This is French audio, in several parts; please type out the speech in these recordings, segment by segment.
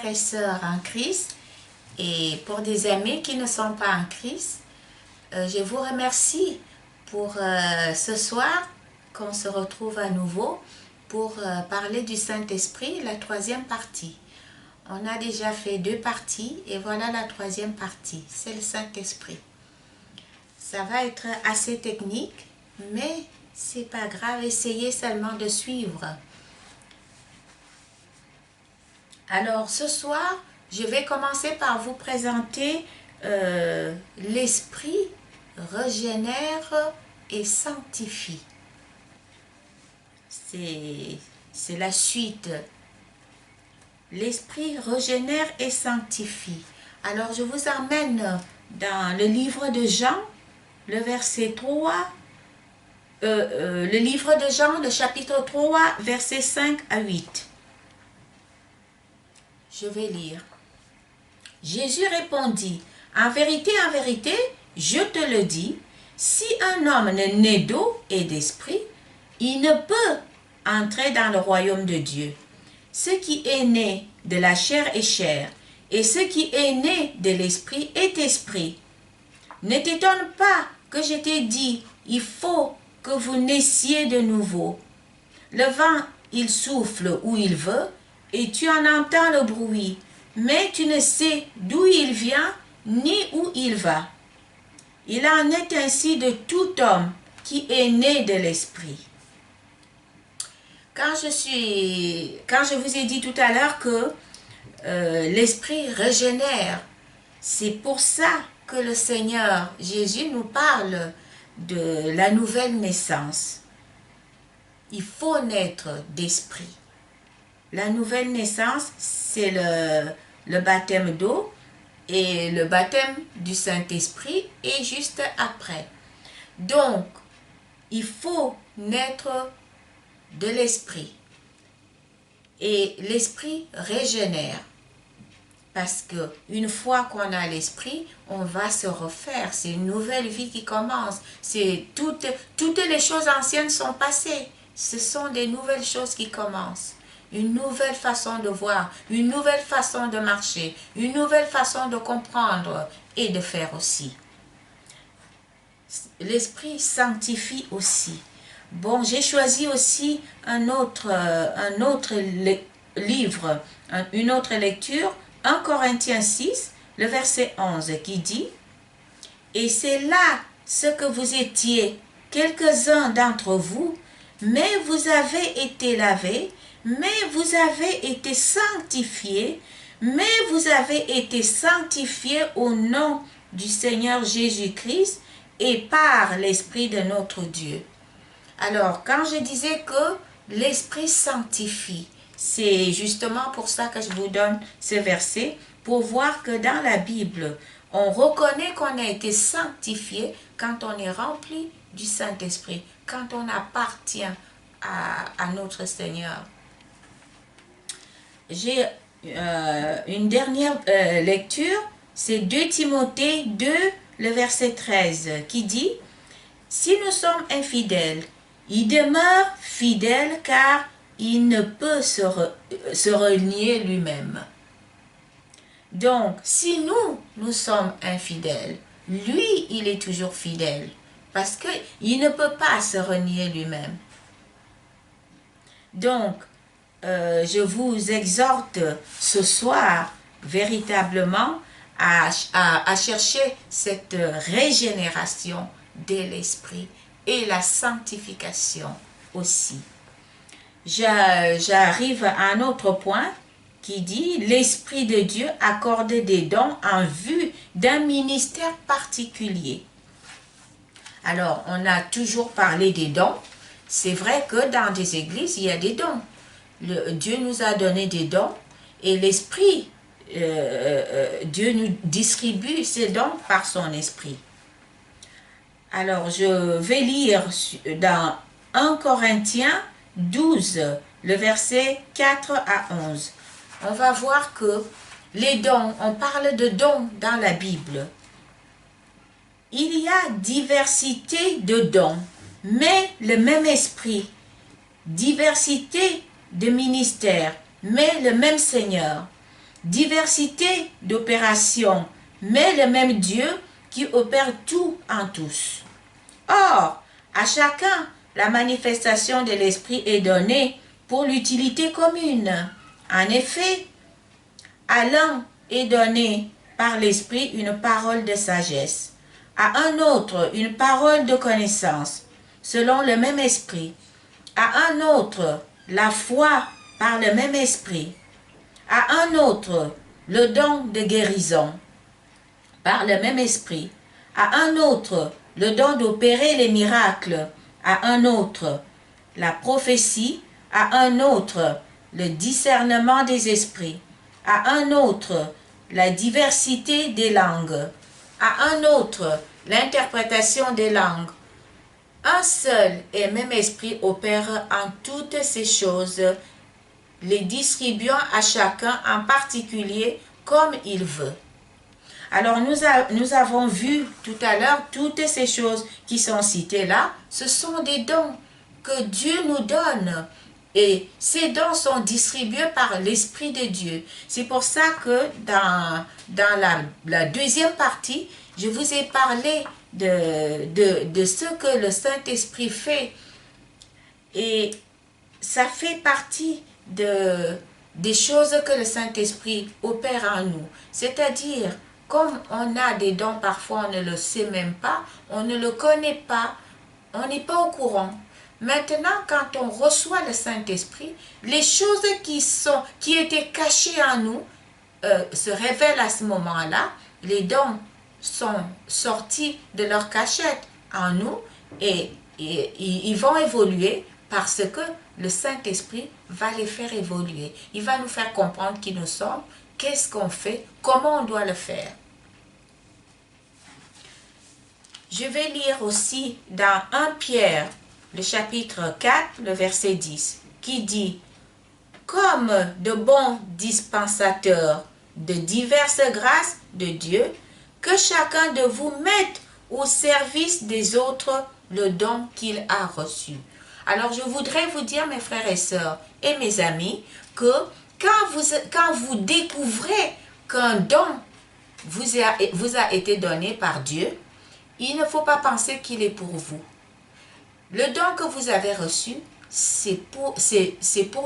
frères et sœurs en Christ et pour des amis qui ne sont pas en Christ. Je vous remercie pour ce soir qu'on se retrouve à nouveau pour parler du Saint-Esprit, la troisième partie. On a déjà fait 2 parties et voilà la troisième partie, c'est le Saint-Esprit. Ça va être assez technique, mais c'est pas grave, essayez seulement de suivre. Alors ce soir, je vais commencer par vous présenter l'Esprit régénère et sanctifie. C'est la suite. L'Esprit régénère et sanctifie. Alors je vous emmène dans le livre de Jean, le verset 3, le livre de Jean, le chapitre 3, versets 5 à 8. Je vais lire. Jésus répondit, en vérité, je te le dis, si un homme n'est né d'eau et d'esprit, il ne peut entrer dans le royaume de Dieu. Ce qui est né de la chair est chair, et ce qui est né de l'esprit est esprit. Ne t'étonne pas que je t'ai dit, il faut que vous naissiez de nouveau. Le vent, il souffle où il veut, et tu en entends le bruit, mais tu ne sais d'où il vient, ni où il va. Il en est ainsi de tout homme qui est né de l'esprit. Quand je vous ai dit tout à l'heure que l'Esprit régénère, c'est pour ça que le Seigneur Jésus nous parle de la nouvelle naissance. Il faut naître d'esprit. La nouvelle naissance, c'est le baptême d'eau et le baptême du Saint-Esprit est juste après. Donc, il faut naître de l'esprit. Et l'esprit régénère. Parce que une fois qu'on a l'esprit, on va se refaire. C'est une nouvelle vie qui commence. Toutes les choses anciennes sont passées. Ce sont des nouvelles choses qui commencent. Une nouvelle façon de voir, une nouvelle façon de marcher, une nouvelle façon de comprendre et de faire aussi. L'esprit sanctifie aussi. Bon, j'ai choisi aussi un autre livre, une autre lecture, 1 Corinthiens 6, le verset 11, qui dit « Et c'est là ce que vous étiez, quelques-uns d'entre vous, mais vous avez été lavés, mais vous avez été sanctifiés, mais vous avez été sanctifiés au nom du Seigneur Jésus-Christ et par l'Esprit de notre Dieu. » Alors, quand je disais que l'Esprit sanctifie, c'est justement pour ça que je vous donne ce verset, pour voir que dans la Bible, on reconnaît qu'on a été sanctifié quand on est rempli du Saint-Esprit, quand on appartient à notre Seigneur. J'ai une dernière lecture, c'est 2 Timothée 2, le verset 13, qui dit « Si nous sommes infidèles, il demeure fidèle car il ne peut se renier lui-même. » Donc, si nous sommes infidèles, lui, il est toujours fidèle parce qu'il ne peut pas se renier lui-même. Donc, je vous exhorte ce soir véritablement à chercher cette régénération de l'esprit et la sanctification aussi. J'arrive à un autre point qui dit « L'Esprit de Dieu accorde des dons en vue d'un ministère particulier. » Alors, on a toujours parlé des dons. C'est vrai que dans des églises, il y a des dons. Dieu nous a donné des dons et l'Esprit, Dieu nous distribue ces dons par son Esprit. Alors, je vais lire dans 1 Corinthiens 12, le verset 4 à 11. On va voir que les dons, on parle de dons dans la Bible. Il y a diversité de dons, mais le même esprit. Diversité de ministères, mais le même Seigneur. diversité d'opérations, mais le même Dieu qui opère tout en tous. Or, à chacun, la manifestation de l'Esprit est donnée pour l'utilité commune. En effet, à l'un est donnée par l'Esprit une parole de sagesse, à un autre une parole de connaissance, selon le même Esprit, à un autre la foi par le même Esprit, à un autre le don de guérison par le même Esprit, à un autre le don d'opérer les miracles, à un autre la prophétie, à un autre le discernement des esprits, à un autre la diversité des langues, à un autre l'interprétation des langues. Un seul et même esprit opère en toutes ces choses, les distribuant à chacun en particulier comme il veut. Alors nous avons vu tout à l'heure toutes ces choses qui sont citées là, ce sont des dons que Dieu nous donne. Et ces dons sont distribués par l'Esprit de Dieu. C'est pour ça que dans la deuxième partie, je vous ai parlé de ce que le Saint-Esprit fait. Et ça fait partie des choses que le Saint-Esprit opère en nous. C'est-à-dire, comme on a des dons, parfois on ne le sait même pas, on ne le connaît pas, on n'est pas au courant. Maintenant, quand on reçoit le Saint-Esprit, les choses qui étaient cachées en nous se révèlent à ce moment-là. Les dons sont sortis de leur cachette en nous et ils vont évoluer parce que le Saint-Esprit va les faire évoluer. Il va nous faire comprendre qui nous sommes, qu'est-ce qu'on fait, comment on doit le faire. Je vais lire aussi dans 1 Pierre, le chapitre 4, le verset 10, qui dit « Comme de bons dispensateurs de diverses grâces de Dieu, que chacun de vous mette au service des autres le don qu'il a reçu. » Alors je voudrais vous dire, mes frères et sœurs et mes amis, que quand vous découvrez qu'un don vous a été donné par Dieu, il ne faut pas penser qu'il est pour vous. Le don que vous avez reçu, c'est pour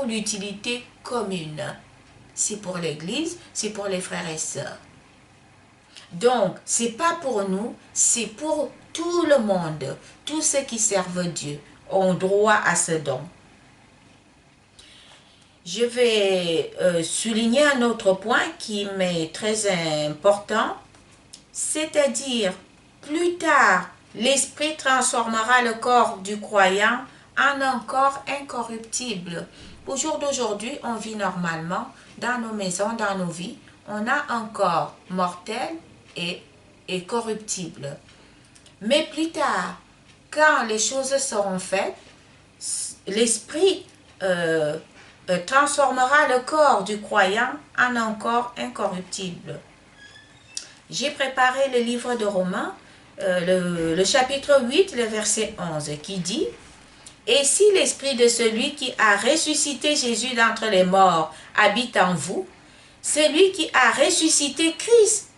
l'utilité commune. C'est pour l'Église, c'est pour les frères et sœurs. Donc, ce n'est pas pour nous, c'est pour tout le monde. Tous ceux qui servent Dieu ont droit à ce don. Je vais souligner un autre point qui m'est très important, c'est-à-dire, plus tard, l'Esprit transformera le corps du croyant en un corps incorruptible. Au jour d'aujourd'hui, on vit normalement dans nos maisons, dans nos vies. On a un corps mortel et corruptible. Mais plus tard, quand les choses seront faites, l'Esprit transformera le corps du croyant en un corps incorruptible. J'ai préparé le livre de Romains, le chapitre 8, le verset 11, qui dit « Et si l'esprit de celui qui a ressuscité Jésus d'entre les morts habite en vous, celui qui a ressuscité Christ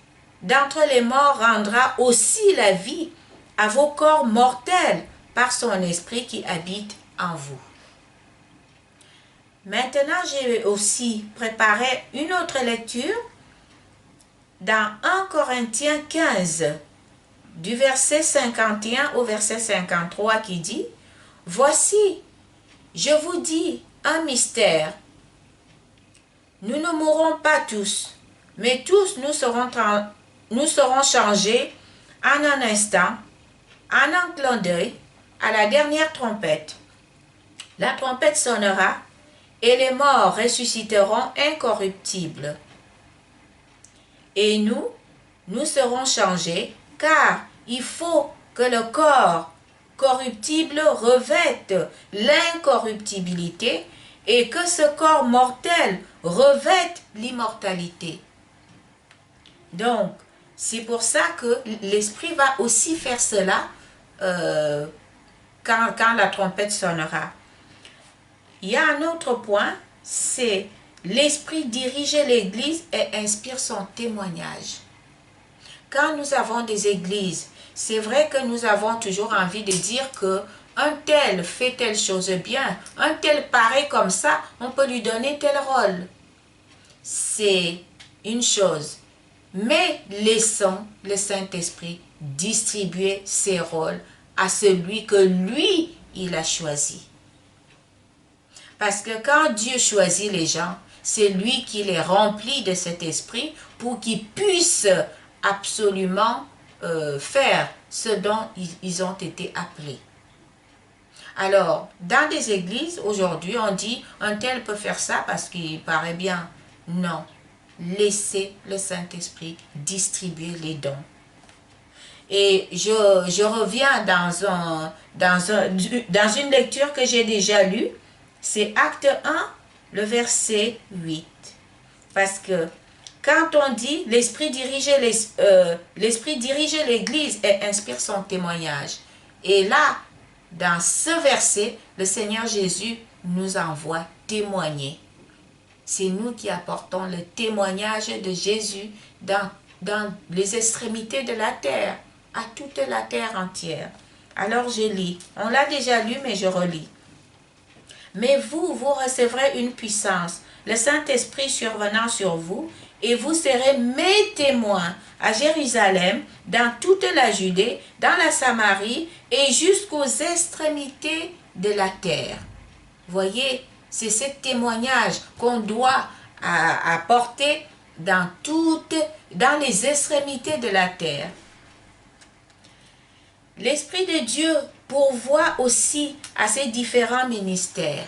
d'entre les morts rendra aussi la vie à vos corps mortels par son esprit qui habite en vous. » Maintenant, j'ai aussi préparé une autre lecture dans 1 Corinthiens 15, du verset 51 au verset 53 qui dit « Voici, je vous dis un mystère. Nous ne mourrons pas tous, mais tous nous serons changés en un instant, en un clin d'œil, à la dernière trompette. La trompette sonnera et les morts ressusciteront incorruptibles. Et nous serons changés, car il faut que le corps corruptible revête l'incorruptibilité et que ce corps mortel revête l'immortalité. Donc, c'est pour ça que l'Esprit va aussi faire cela quand la trompette sonnera. Il y a un autre point, c'est l'Esprit dirige l'Église et inspire son témoignage. Quand nous avons des églises, c'est vrai que nous avons toujours envie de dire que un tel fait telle chose bien, un tel paraît comme ça, on peut lui donner tel rôle. C'est une chose. Mais laissons le Saint-Esprit distribuer ses rôles à celui que lui, il a choisi. Parce que quand Dieu choisit les gens, c'est lui qui les remplit de cet esprit pour qu'ils puissent absolument faire ce dont ils ont été appelés. Alors, dans des églises, aujourd'hui, on dit un tel peut faire ça parce qu'il paraît bien. Non, laissez le Saint-Esprit distribuer les dons. Et je reviens dans une lecture que j'ai déjà lue, c'est Acte 1, le verset 8. Parce que quand on dit l'Esprit dirige l'Église et inspire son témoignage. Et là, dans ce verset, le Seigneur Jésus nous envoie témoigner. C'est nous qui apportons le témoignage de Jésus dans les extrémités de la terre, à toute la terre entière. Alors je lis. On l'a déjà lu, mais je relis. Mais vous recevrez une puissance, le Saint-Esprit survenant sur vous, et vous serez mes témoins à Jérusalem, dans toute la Judée, dans la Samarie et jusqu'aux extrémités de la terre. Voyez, c'est ce témoignage qu'on doit apporter dans les extrémités de la terre. L'Esprit de Dieu pourvoit aussi à ces différents ministères.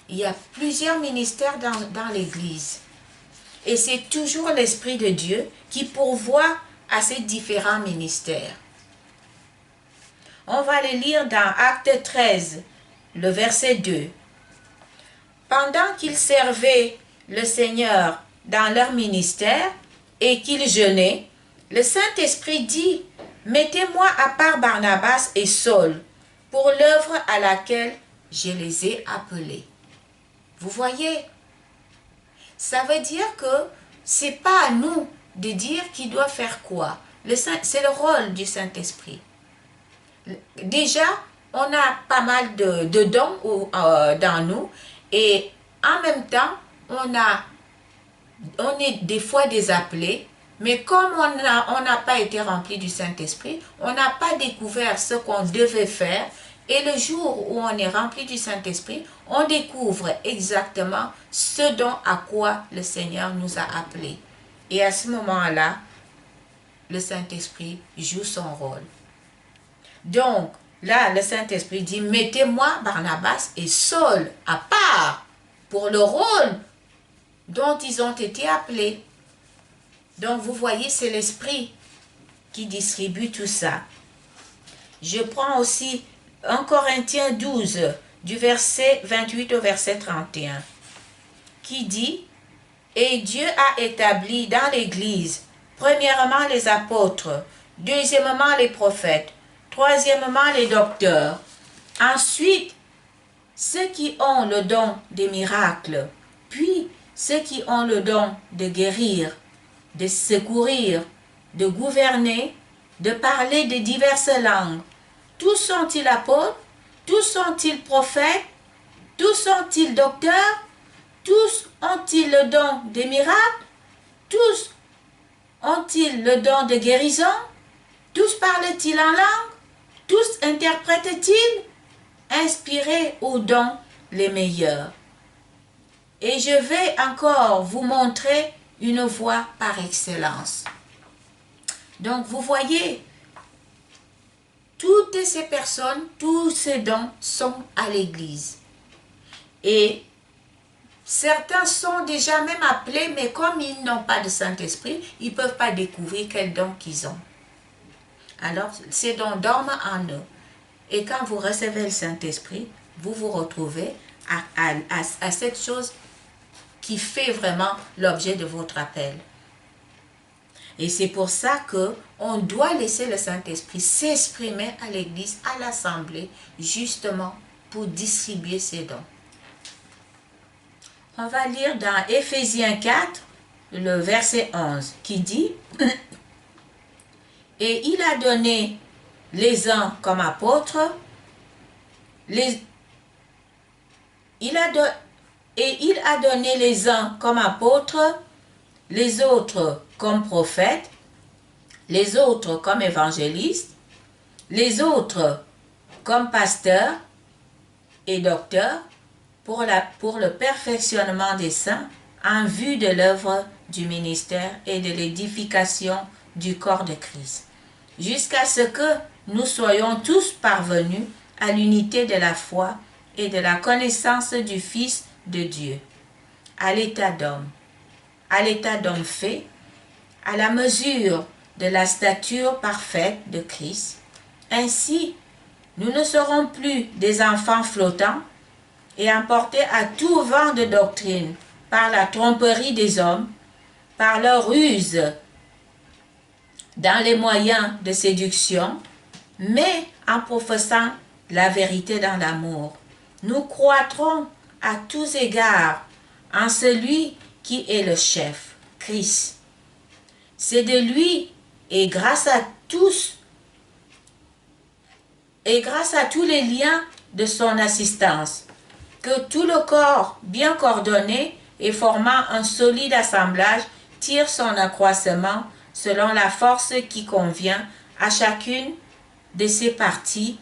Il y a plusieurs ministères dans l'Église. Et c'est toujours l'Esprit de Dieu qui pourvoit à ces différents ministères. On va les lire dans Acte 13, le verset 2. Pendant qu'ils servaient le Seigneur dans leur ministère et qu'ils jeûnaient, le Saint-Esprit dit: mettez-moi à part Barnabas et Saul pour l'œuvre à laquelle je les ai appelés. Vous voyez, ça veut dire que ce n'est pas à nous de dire qui doit faire quoi. C'est le rôle du Saint-Esprit. Déjà, on a pas mal de dons dans nous et en même temps, on est des fois des appelés. Mais comme on n'a pas été rempli du Saint-Esprit, on n'a pas découvert ce qu'on devait faire. Et le jour où on est rempli du Saint-Esprit, on découvre exactement ce dont à quoi le Seigneur nous a appelés. Et à ce moment-là, le Saint-Esprit joue son rôle. Donc, là, le Saint-Esprit dit: mettez-moi Barnabas et Saul à part pour le rôle dont ils ont été appelés. Donc, vous voyez, c'est l'Esprit qui distribue tout ça. Je prends aussi 1 Corinthiens 12, du verset 28 au verset 31, qui dit: et Dieu a établi dans l'Église, premièrement les apôtres, deuxièmement les prophètes, troisièmement les docteurs, ensuite ceux qui ont le don des miracles, puis ceux qui ont le don de guérir, de secourir, de gouverner, de parler de diverses langues. Tous sont-ils apôtres? Tous sont-ils prophètes? Tous sont-ils docteurs? Tous ont-ils le don des miracles? Tous ont-ils le don de guérison? Tous parlent-ils en langue? Tous interprètent-ils? Inspirés aux dons les meilleurs. Et je vais encore vous montrer une voie par excellence. Donc vous voyez, toutes ces personnes, tous ces dons sont à l'Église. Et certains sont déjà même appelés, mais comme ils n'ont pas de Saint-Esprit, ils ne peuvent pas découvrir quel don qu'ils ont. Alors, ces dons dorment en eux. Et quand vous recevez le Saint-Esprit, vous vous retrouvez à cette chose qui fait vraiment l'objet de votre appel. Et c'est pour ça qu'on doit laisser le Saint-Esprit s'exprimer à l'Église, à l'Assemblée, justement pour distribuer ses dons. On va lire dans Éphésiens 4, le verset 11, qui dit « Et il a donné les uns comme apôtres, et il a donné les uns comme apôtres, les autres comme prophètes, les autres comme évangélistes, les autres comme pasteurs et docteurs pour le perfectionnement des saints en vue de l'œuvre du ministère et de l'édification du corps de Christ, jusqu'à ce que nous soyons tous parvenus à l'unité de la foi et de la connaissance du Fils de Dieu, à l'état d'homme fait, à la mesure de la stature parfaite de Christ. Ainsi, nous ne serons plus des enfants flottants et emportés à tout vent de doctrine par la tromperie des hommes, par leur ruse dans les moyens de séduction, mais en professant la vérité dans l'amour. Nous croîtrons à tous égards en celui qui est le chef, Christ. C'est de lui et grâce à tous les liens de son assistance que tout le corps bien coordonné et formant un solide assemblage tire son accroissement selon la force qui convient à chacune de ses parties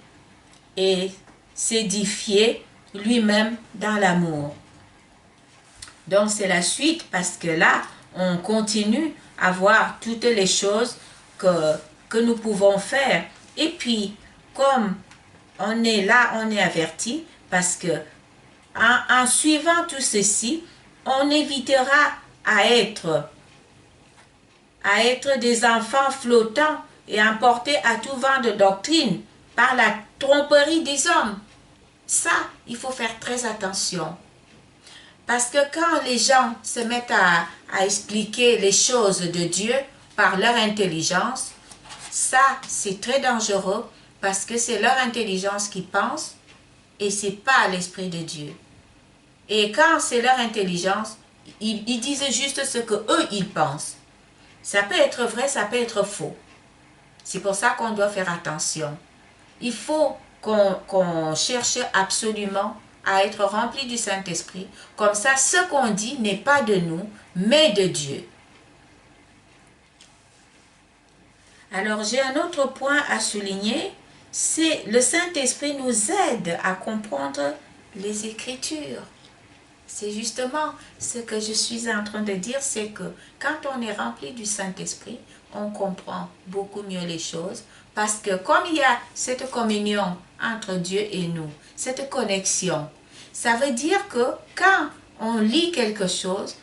et s'édifier lui-même dans l'amour. Donc c'est la suite, parce que là, on continue à voir toutes les choses que nous pouvons faire. Et puis, comme on est là, on est averti, parce que en suivant tout ceci, on évitera à être des enfants flottants et emportés à tout vent de doctrine par la tromperie des hommes. Ça, il faut faire très attention. Parce que quand les gens se mettent à expliquer les choses de Dieu par leur intelligence, ça, c'est très dangereux parce que c'est leur intelligence qui pense et c'est pas l'Esprit de Dieu. Et quand c'est leur intelligence, ils disent juste ce que eux ils pensent. Ça peut être vrai, ça peut être faux. C'est pour ça qu'on doit faire attention. Il faut qu'on cherche absolument à être rempli du Saint-Esprit. Comme ça, ce qu'on dit n'est pas de nous, mais de Dieu. Alors, j'ai un autre point à souligner, c'est le Saint-Esprit nous aide à comprendre les Écritures. C'est justement ce que je suis en train de dire, c'est que quand on est rempli du Saint-Esprit, on comprend beaucoup mieux les choses, parce que comme il y a cette communion entre Dieu et nous, cette connexion, ça veut dire que quand on lit quelque chose,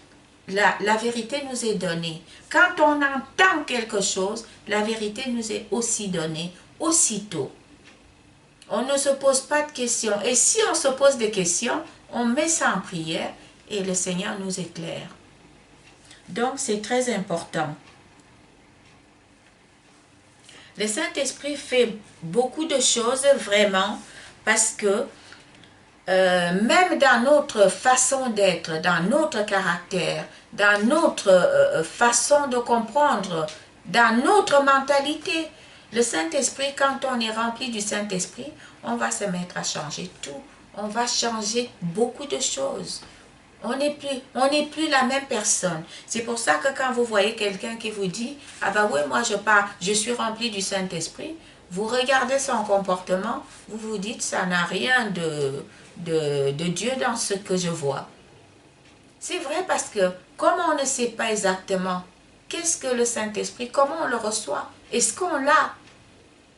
la vérité nous est donnée. Quand on entend quelque chose, la vérité nous est aussi donnée, aussitôt. On ne se pose pas de questions. Et si on se pose des questions, on met ça en prière et le Seigneur nous éclaire. Donc, c'est très important. Le Saint-Esprit fait beaucoup de choses vraiment parce que même dans notre façon d'être, dans notre caractère, dans notre façon de comprendre, dans notre mentalité, le Saint-Esprit, quand on est rempli du Saint-Esprit, on va se mettre à changer tout. On va changer beaucoup de choses. On n'est plus la même personne. C'est pour ça que quand vous voyez quelqu'un qui vous dit « Ah ben oui, moi je suis rempli du Saint-Esprit », vous regardez son comportement, vous vous dites « Ça n'a rien de Dieu dans ce que je vois ». C'est vrai parce que comme on ne sait pas exactement qu'est-ce que le Saint-Esprit, comment on le reçoit, est-ce qu'on l'a?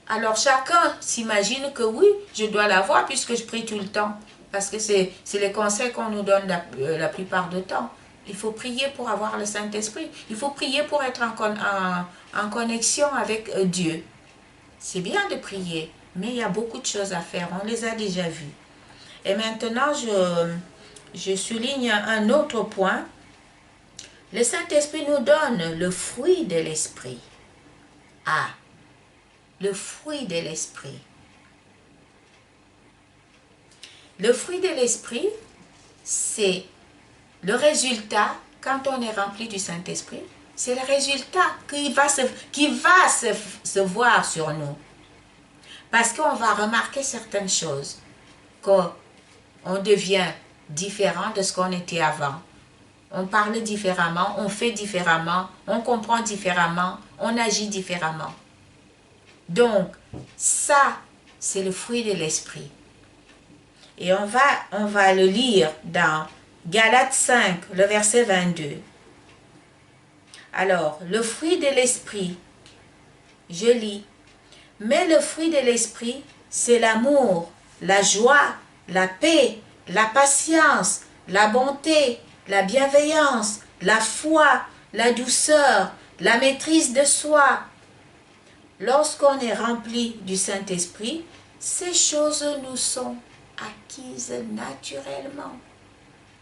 Alors chacun s'imagine que oui, je dois l'avoir puisque je prie tout le temps. Parce que c'est les conseils qu'on nous donne la plupart du temps. Il faut prier pour avoir le Saint-Esprit. Il faut prier pour être en connexion avec Dieu. C'est bien de prier, mais il y a beaucoup de choses à faire. On les a déjà vues. Et maintenant, je souligne un autre point. Le Saint-Esprit nous donne le fruit de l'Esprit. Ah, le fruit de l'Esprit. Le fruit de l'Esprit, c'est le résultat, quand on est rempli du Saint-Esprit, c'est le résultat qui va se voir sur nous. Parce qu'on va remarquer certaines choses, qu'on devient différent de ce qu'on était avant. On parle différemment, on fait différemment, on comprend différemment, on agit différemment. Donc, ça, c'est le fruit de l'esprit. Et on va le lire dans Galates 5, le verset 22. Alors, le fruit de l'esprit, je lis. Mais le fruit de l'esprit, c'est l'amour, la joie, la paix, la patience, la bonté, la bienveillance, la foi, la douceur, la maîtrise de soi. Lorsqu'on est rempli du Saint-Esprit, ces choses nous sont acquises naturellement.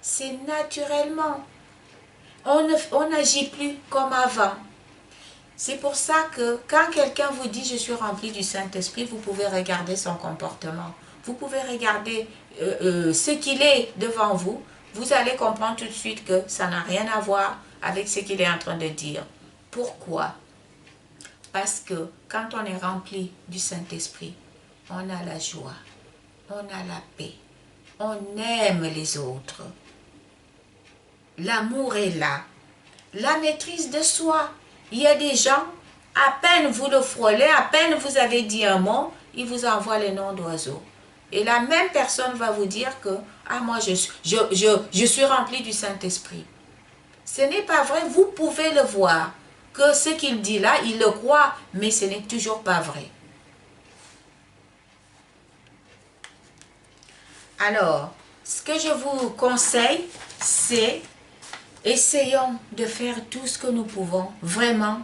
C'est naturellement. On n'agit plus comme avant. C'est pour ça que quand quelqu'un vous dit « je suis rempli du Saint-Esprit », vous pouvez regarder son comportement. Vous pouvez regarder ce qu'il est devant vous. Vous allez comprendre tout de suite que ça n'a rien à voir avec ce qu'il est en train de dire. Pourquoi? Parce que quand on est rempli du Saint-Esprit, on a la joie, on a la paix, on aime les autres. L'amour est là. La maîtrise de soi. Il y a des gens, à peine vous le frôlez, à peine vous avez dit un mot, ils vous envoient les noms d'oiseaux. Et la même personne va vous dire que « Ah, moi, je suis rempli du Saint-Esprit. » Ce n'est pas vrai, vous pouvez le voir. Que ce qu'il dit là, il le croit, mais ce n'est toujours pas vrai. Alors, ce que je vous conseille, c'est essayons de faire tout ce que nous pouvons, vraiment,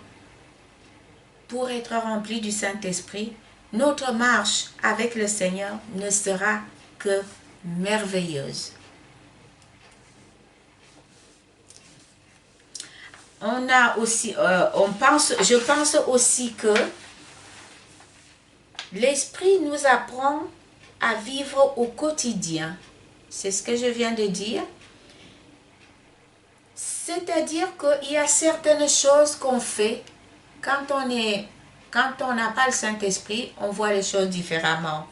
pour être remplis du Saint-Esprit. Notre marche avec le Seigneur ne sera que merveilleuse. On a aussi, je pense aussi que l'Esprit nous apprend à vivre au quotidien. C'est ce que je viens de dire. C'est-à-dire qu'il y a certaines choses qu'on fait quand on n'a pas le Saint-Esprit, on voit les choses différemment.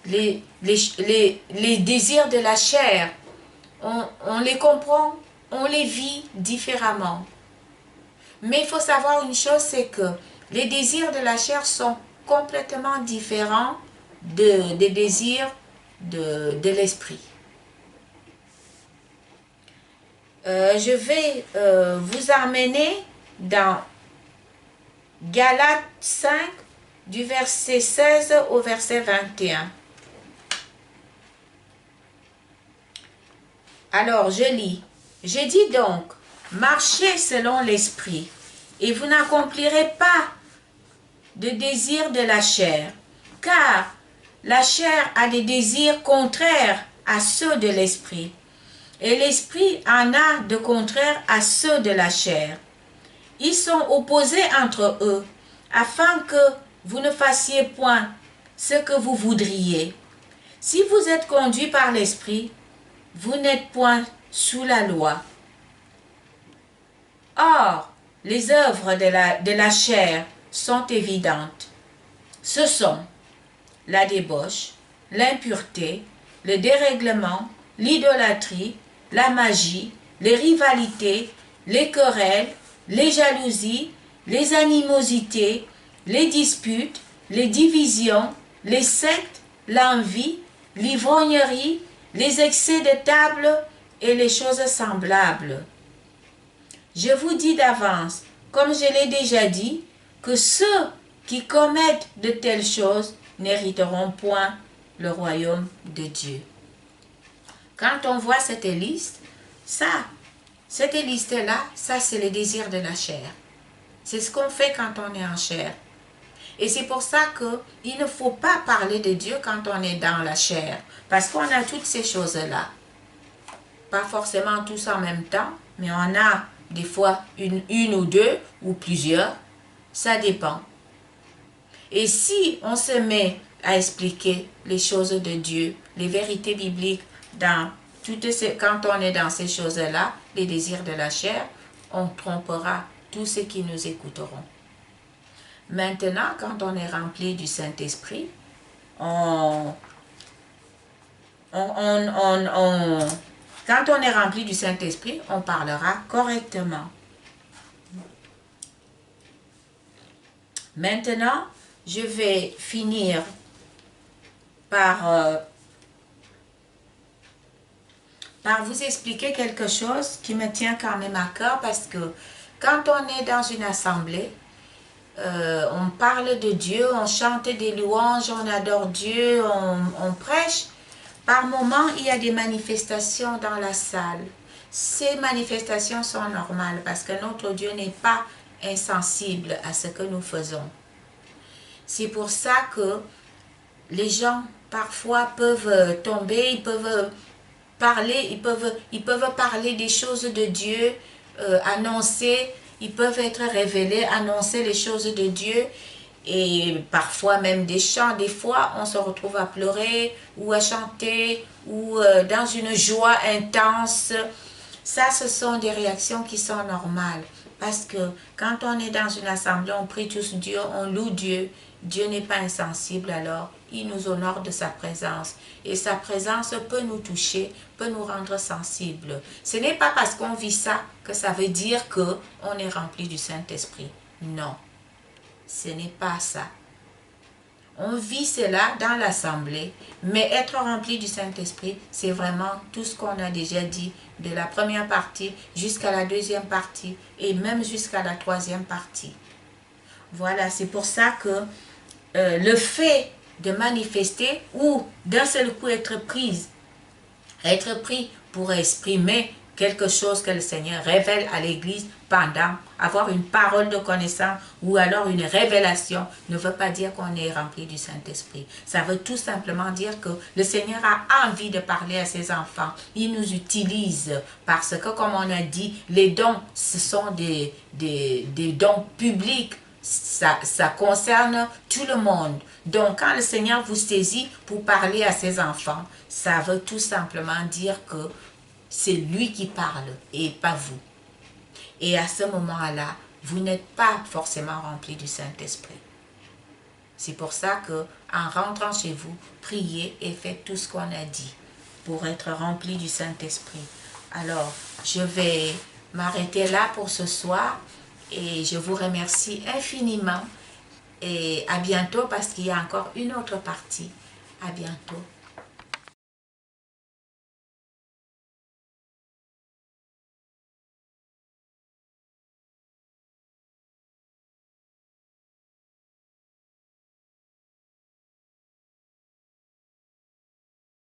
Les désirs de la chair, on les comprend, on les vit différemment. Mais il faut savoir une chose, c'est que les désirs de la chair sont complètement différents des désirs de l'esprit. Je vais vous emmener dans Galates 5, du verset 16 au verset 21. Alors, je lis. Je dis donc, marchez selon l'esprit, et vous n'accomplirez pas de désirs de la chair, car la chair a des désirs contraires à ceux de l'esprit, et l'esprit en a de contraires à ceux de la chair. Ils sont opposés entre eux, afin que vous ne fassiez point ce que vous voudriez. Si vous êtes conduits par l'esprit, vous n'êtes point sous la loi. Or, les œuvres de la chair sont évidentes. Ce sont la débauche, l'impureté, le dérèglement, l'idolâtrie, la magie, les rivalités, les querelles, les jalousies, les animosités, les disputes, les divisions, les sectes, l'envie, l'ivrognerie, les excès de table et les choses semblables. Je vous dis d'avance, comme je l'ai déjà dit, que ceux qui commettent de telles choses n'hériteront point le royaume de Dieu. Quand on voit cette liste, cette liste-là, ça c'est le désir de la chair. C'est ce qu'on fait quand on est en chair. Et c'est pour ça qu'il ne faut pas parler de Dieu quand on est dans la chair. Parce qu'on a toutes ces choses-là. Pas forcément tous en même temps, mais on a des fois une ou deux ou plusieurs. Ça dépend. Et si on se met à expliquer les choses de Dieu, les vérités bibliques, quand on est dans ces choses-là, les désirs de la chair, on trompera tous ceux qui nous écouteront. Maintenant, quand on est rempli du Saint-Esprit, quand on est rempli du Saint-Esprit, on parlera correctement. Maintenant, je vais finir par vous expliquer quelque chose qui me tient quand même à cœur, parce que quand on est dans une assemblée, on parle de Dieu, on chante des louanges, on adore Dieu, on prêche. Par moments, il y a des manifestations dans la salle. Ces manifestations sont normales parce que notre Dieu n'est pas insensible à ce que nous faisons. C'est pour ça que les gens parfois peuvent tomber, ils peuvent parler, ils peuvent parler des choses de Dieu, annoncer, ils peuvent être révélés, annoncer les choses de Dieu, et parfois même des chants. Des fois, on se retrouve à pleurer ou à chanter ou dans une joie intense. Ça, ce sont des réactions qui sont normales. Parce que quand on est dans une assemblée, on prie tous Dieu, on loue Dieu. Dieu n'est pas insensible, alors il nous honore de sa présence. Et sa présence peut nous toucher, peut nous rendre sensibles. Ce n'est pas parce qu'on vit ça que ça veut dire qu'on est rempli du Saint-Esprit. Non, ce n'est pas ça. On vit cela dans l'assemblée, mais être rempli du Saint-Esprit, c'est vraiment tout ce qu'on a déjà dit, de la première partie jusqu'à la deuxième partie et même jusqu'à la troisième partie. Voilà, c'est pour ça que le fait de manifester ou d'un seul coup être pris pour exprimer quelque chose que le Seigneur révèle à l'Église pendant, avoir une parole de connaissance ou alors une révélation, ne veut pas dire qu'on est rempli du Saint-Esprit. Ça veut tout simplement dire que le Seigneur a envie de parler à ses enfants. Il nous utilise parce que, comme on a dit, les dons, ce sont des dons publics. Ça concerne tout le monde. Donc, quand le Seigneur vous saisit pour parler à ses enfants, ça veut tout simplement dire que c'est lui qui parle et pas vous. Et à ce moment-là, vous n'êtes pas forcément rempli du Saint-Esprit. C'est pour ça que, en rentrant chez vous, priez et faites tout ce qu'on a dit pour être rempli du Saint-Esprit. Alors, je vais m'arrêter là pour ce soir. Et je vous remercie infiniment et à bientôt parce qu'il y a encore une autre partie. À bientôt.